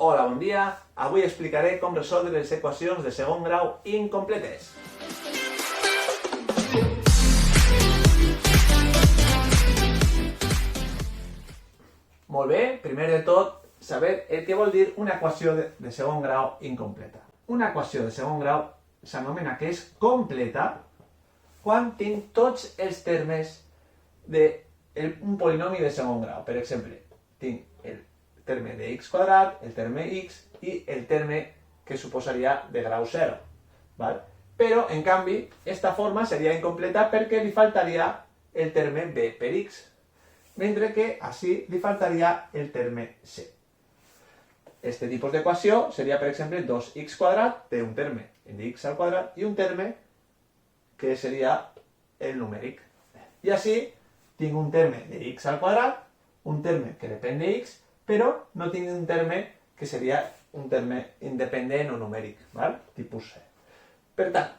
Hola, bon dia. Avui explicaré com resoldre les equacions de segon grau incompletes. Molt bé, primer de tot, saber el que vol dir una equació de segon grau incompleta. Una equació de segon grau s'anomena que és completa quan tinc tots els termes d'un polinomi de segon grau. Per exemple, tinc el terme de x quadrat, el terme x i el terme que suposaria de grau 0. ¿Vale? Però, en canvi, esta forma seria incompleta perquè li faltaria el terme b per x, mentre que així li faltaria el terme c. Este tipus d'equació seria, per exemple, 2x quadrat, té un terme de x al quadrat i un terme que seria el numèric. I així tinc un terme de x al quadrat, un terme que depèn de x, però no tinc un terme que seria un terme independent o numèric, ¿vale? Tipus C. Per tant,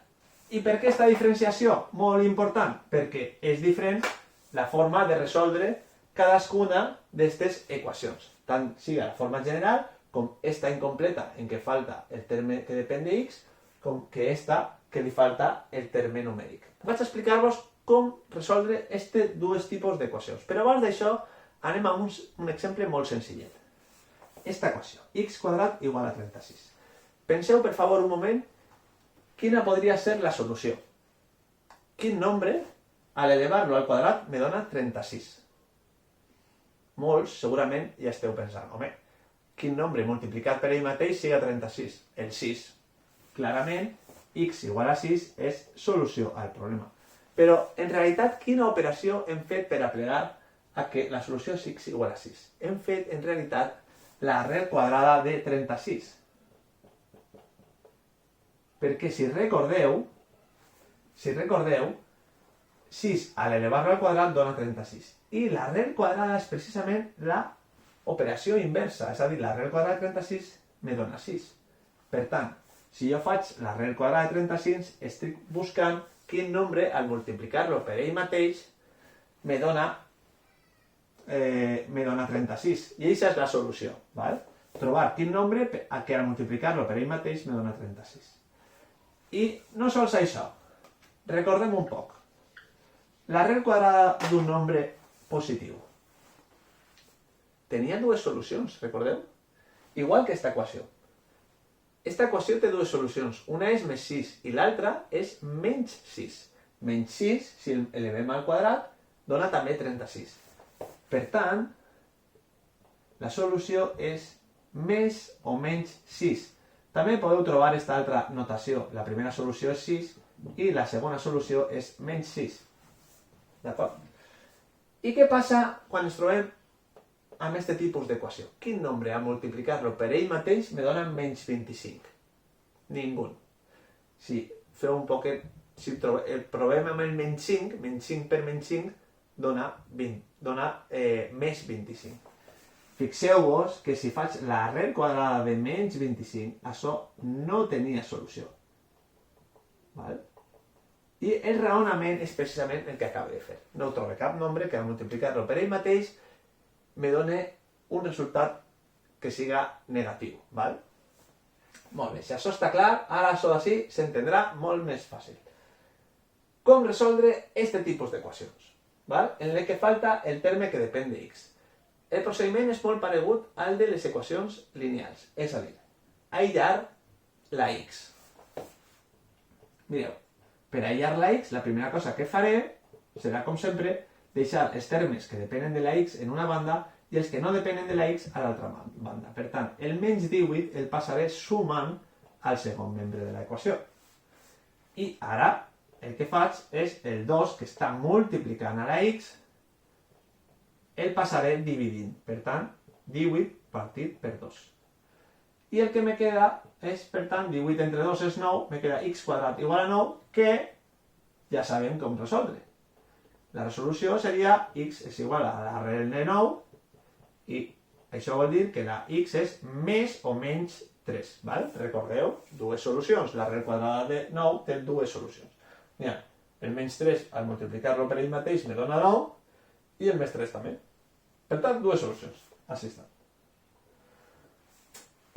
i per què aquesta diferenciació? Molt important, perquè és diferent la forma de resoldre cadascuna d'aquestes equacions. Tant sigui la forma general, com esta incompleta en què falta el terme que depèn de x, com que esta que li falta el terme numèric. Vaig a explicar-vos com resoldre aquests dos tipus d'equacions. Però abans d'això, anem a un exemple molt senzillet. Esta equació, x quadrat igual a 36. Penseu, per favor, un moment, quina podria ser la solució. Quin nombre, al elevar-lo al quadrat, me dona 36? Molts, segurament, ja esteu pensant, home, quin nombre multiplicat per ell mateix siga 36? El 6. Clarament, x igual a 6 és solució al problema. Però, en realitat, quina operació hem fet per aplegar a que la solució és x igual a 6? Hem fet, en realitat, l'arrel quadrada de 36. Perquè, si recordeu, 6 a l'elevar-lo al quadrat dona 36. I l'arrel quadrada és precisament l'operació inversa, és a dir, l'arrel quadrada de 36 me dona 6. Per tant, si jo faig l'arrel quadrada de 36, estic buscant quin nombre, al multiplicar-lo per ell mateix, me dona 36. I aquesta és la solució. ¿Vale? Trobar quin nombre que al multiplicar-lo per ell mateix me dona 36. I no sols això. Recordem un poc. L'arrel quadrada d'un nombre positiu tenia dues solucions, recordeu? Igual que aquesta equació. Esta equació té dues solucions. Una és més 6 i l'altra és menys 6. Menys 6, si elevem al quadrat, dona també 36. Per tant, la solució és més o menys 6. També podeu trobar aquesta altra notació. La primera solució és 6 i la segona solució és menys 6. D'acord? I què passa quan ens trobem amb aquest tipus d'equació? Quin nombre a multiplicar-lo per ell mateix me dona menys 25? Ningú. Si feu un poquet, si el provem amb el menys 5, menys 5 per menys 5 dona més 25. Fixeu-vos que si faig l'arrel quadrada de menys 25, això no tenia solució. Val? I el raonament és precisament el que acabo de fer. No trobo cap nombre que al multiplicar-lo per ell mateix me doni un resultat que siga negatiu. Val? Molt bé, si això està clar, ara això d'ací s'entendrà molt més fàcil. Com resoldre aquest tipus d'equacions? En el que falta el terme que depèn de x. El procediment és molt paregut al de les equacions lineals, és a dir, aïllar la x. Mireu, per aïllar la x, la primera cosa que faré serà, com sempre, deixar els termes que depenen de la x en una banda i els que no depenen de la x a l'altra banda. Per tant, el menys 18 el passaré sumant al segon membre de l'equació. I ara, el que faig és el 2, que està multiplicant a la x, el passaré dividint. Per tant, 18 partit per 2. I el que me queda és, per tant, 18 entre 2 és 9, me queda x quadrat igual a 9, que ja sabem com resoldre. La resolució seria x és igual a l'arrel de 9, i això vol dir que la x és més o menys 3. Val? Recordeu, dues solucions. L'arrel quadrada de 9 té dues solucions. Mira, el menys 3 al multiplicar-lo per ell mateix me dona 9 i el més 3 també. Per tant, dues solucions. Així està.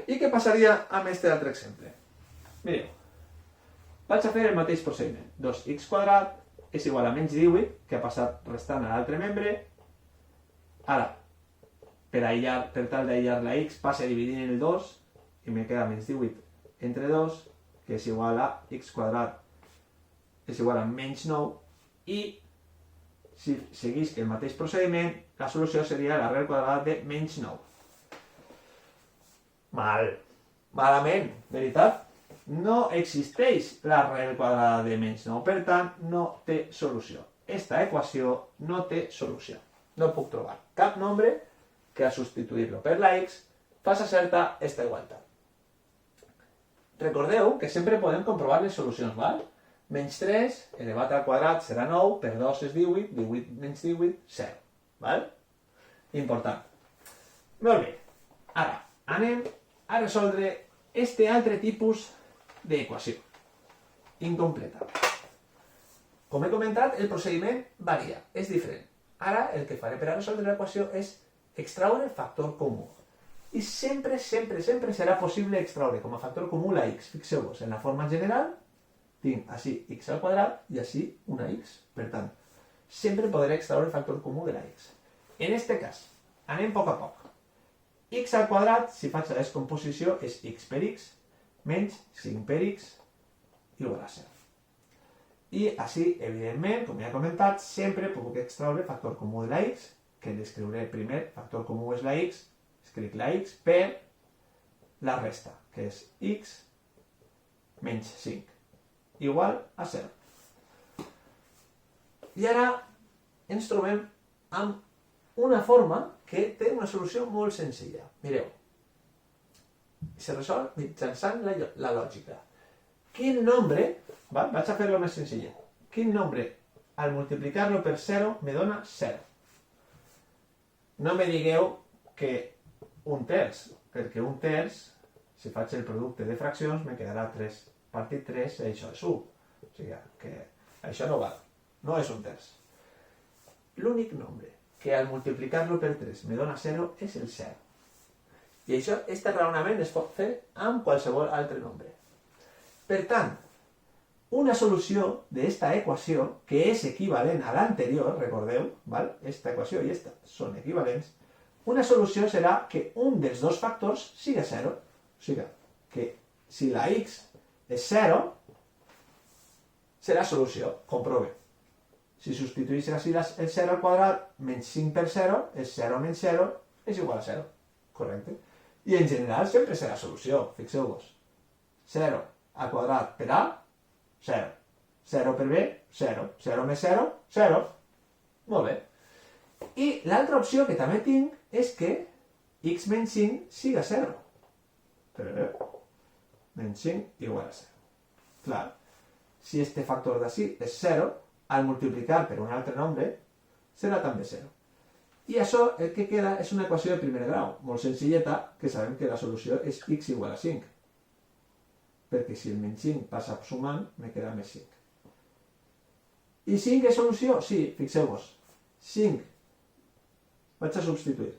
I què passaria amb aquest altre exemple? Mireu, vaig a fer el mateix procediment. 2x quadrat és igual a menys 18, que ha passat restant a l'altre membre. Ara, per tal d'aïllar la x, passe dividint el 2 i me queda menys 18 entre 2, que és igual a x quadrat és igual a menys 9, i si seguís el mateix procediment, la solució seria l'arrel quadrada de menys 9. Malament, veritat? No existeix l'arrel quadrada de menys 9, per tant, no té solució. Esta equació no té solució. No puc trobar cap nombre que a substituir-lo per la x faça certa esta igualtat. Recordeu que sempre podem comprovar les solucions, val? Menys 3 elevat al quadrat serà 9, per 2 és 18, 18 menys 18, 0. Val? Important. Molt bé. Ara, anem a resoldre este altre tipus d'equació incompleta. Com he comentat, el procediment varia, és diferent. Ara, el que faré per a resoldre l'equació és extraure factor comú. I sempre serà possible extraure com a factor comú la x. Fixeu-vos, en la forma general tinc així x al quadrat i així una x. Per tant, sempre podré extraure el factor comú de la x. En aquest cas, anem a poc a poc. X al quadrat, si faig la descomposició, és x per x menys 5 per x igual a 0. I així, evidentment, com ja he comentat, sempre puc extraure factor comú de la x, que l'escriuré primer, factor comú és la x, escric la x per la resta, que és x menys 5, igual a 0. I ara ens trobem amb una forma que té una solució molt senzilla. Mireu, se resol mitjançant la lògica. Quin nombre, vaig a fer-lo més senzill, quin nombre al multiplicar-lo per 0 me dona 0? No me digueu que un terç, perquè un terç, si faig el producte de fraccions, me quedarà 3 partit 3, això és 1. O sigui que això no val, no és un terç. L'únic nombre que al multiplicar-lo per 3 me dona 0 és el 0. I això, aquest raonament es pot fer amb qualsevol altre nombre. Per tant, una solució d'esta equació, que és equivalent a l'anterior, recordeu, val? Esta equació i esta són equivalents, una solució serà que un dels dos factors siga 0. O sigui que si la x és 0, serà solució, comprove. Si substituïs així el 0 al quadrat, menys 5 per 0, és 0 menys 0, és igual a 0. Correcte? I en general sempre serà solució, fixeu-vos. 0 al quadrat per a, 0. 0 per b, 0. 0 més 0, 0. Molt bé. I l'altra opció que també tinc és que x menys 5 siga 0. Menys 5 igual a 0. Clar, si este factor d'ací és 0, al multiplicar per un altre nombre, serà també 0. I això el que queda és una equació de primer grau, molt senzilleta, que sabem que la solució és x igual a 5. Perquè si el menys 5 passa sumant, me queda més 5. I 5 és solució? Sí, fixeu-vos. 5. Vaig a substituir.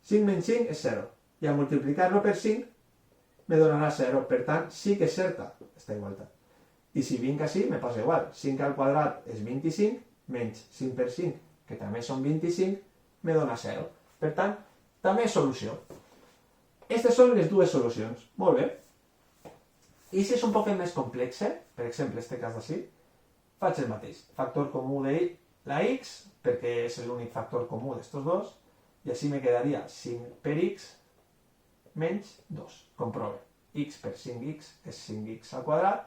5 menys 5 és 0. I al multiplicar-lo per 5, me donarà 0. Per tant, sí que és certa aquesta igualtat. I si vinc així, me passa igual. 5 al quadrat és 25, menys 5 per 5, que també són 25, me dona 0. Per tant, també és solució. Aquestes són les dues solucions. Molt bé. I si és un poc més complex, per exemple, este cas d'ací, faig el mateix. Factor comú de la x, perquè és l'únic factor comú d'estos dos, i així me quedaria 5 per x menys 2. Comprove. X per 5x és 5x al quadrat,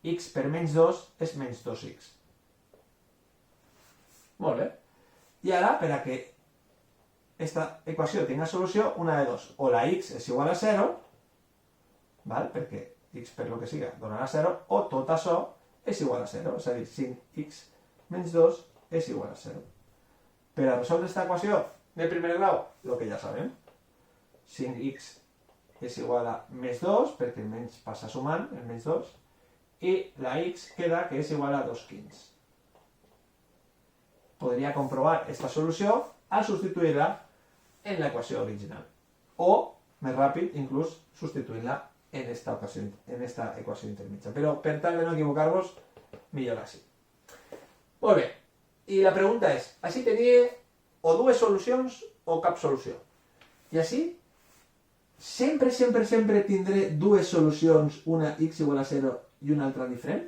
x per menys 2 és menys 2x. Molt bé. I ara, per a que aquesta equació tingui solució, una de dos. O la x és igual a 0, val? Perquè x per lo que siga donarà 0, o tot això és igual a 0. És a dir, 5x menys 2 és igual a 0. Per a resoldre aquesta equació de primer grau, el que ja sabem. 5x és igual a més 2, perquè el menys passa sumant, el menys 2, i la x queda que és igual a 2 quints. Podria comprovar aquesta solució al substituir-la en l'equació original. O més ràpid, inclús substituint-la en esta equació intermitja. Però per tal de no equivocar-vos, millor així. Molt bé. I la pregunta és, així tenia o dues solucions o cap solució. I així, sempre tindré dues solucions, una x igual a 0 i una altra diferent?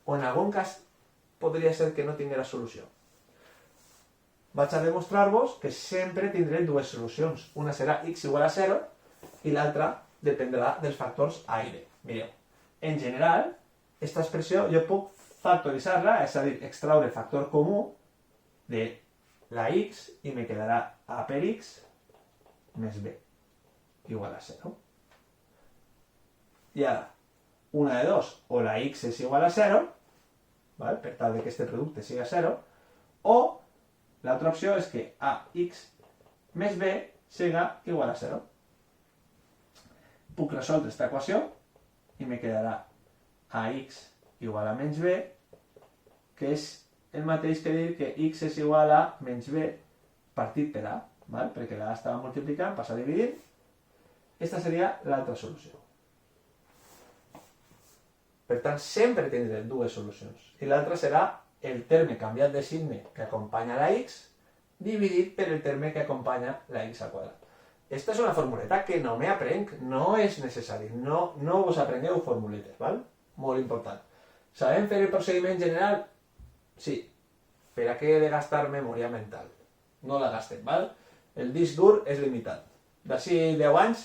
O en algun cas podria ser que no tinguera solució? Vaig a demostrar-vos que sempre tindré dues solucions. Una serà x igual a 0 i l'altra dependrà dels factors a i b. Mireu, en general, aquesta expressió jo puc factoritzar-la, és a dir, extraure el factor comú de la x i me quedarà a per x més b igual a 0. I ara, una de dos, o la x és igual a 0, ¿vale? Per tal que este producte siga 0, o l'altra opció és que ax més b siga igual a 0. Puc resoldre aquesta equació i me quedarà ax igual a menys b, que és el mateix que dir que x és igual a menys b partit per a, ¿vale? Perquè la estava multiplicant, passa a dividir. Aquesta seria l'altra solució. Per tant, sempre tindré dues solucions. I l'altra serà el terme canviat de signe que acompanya la x dividit per el terme que acompanya la x al quadrat. Esta és una formuleta que no me aprenc, no és necessari, no us aprengueu formuletes, ¿vale? Molt important. Sabem fer el procediment general? Sí. Per a què he de gastar memòria mental? No la gastem, ¿vale? El disc dur és limitat. D'ací 10 anys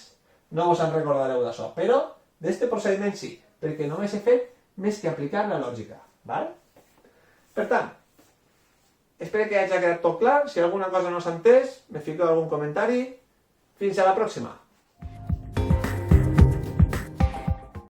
no us en recordareu d'això, però d'este procediment sí, perquè només he fet més que aplicar la lògica, ¿vale? Per tant, espero que hagi quedat tot clar. Si alguna cosa no s'ha entès, me fiqueu algun comentari. Fins a la pròxima!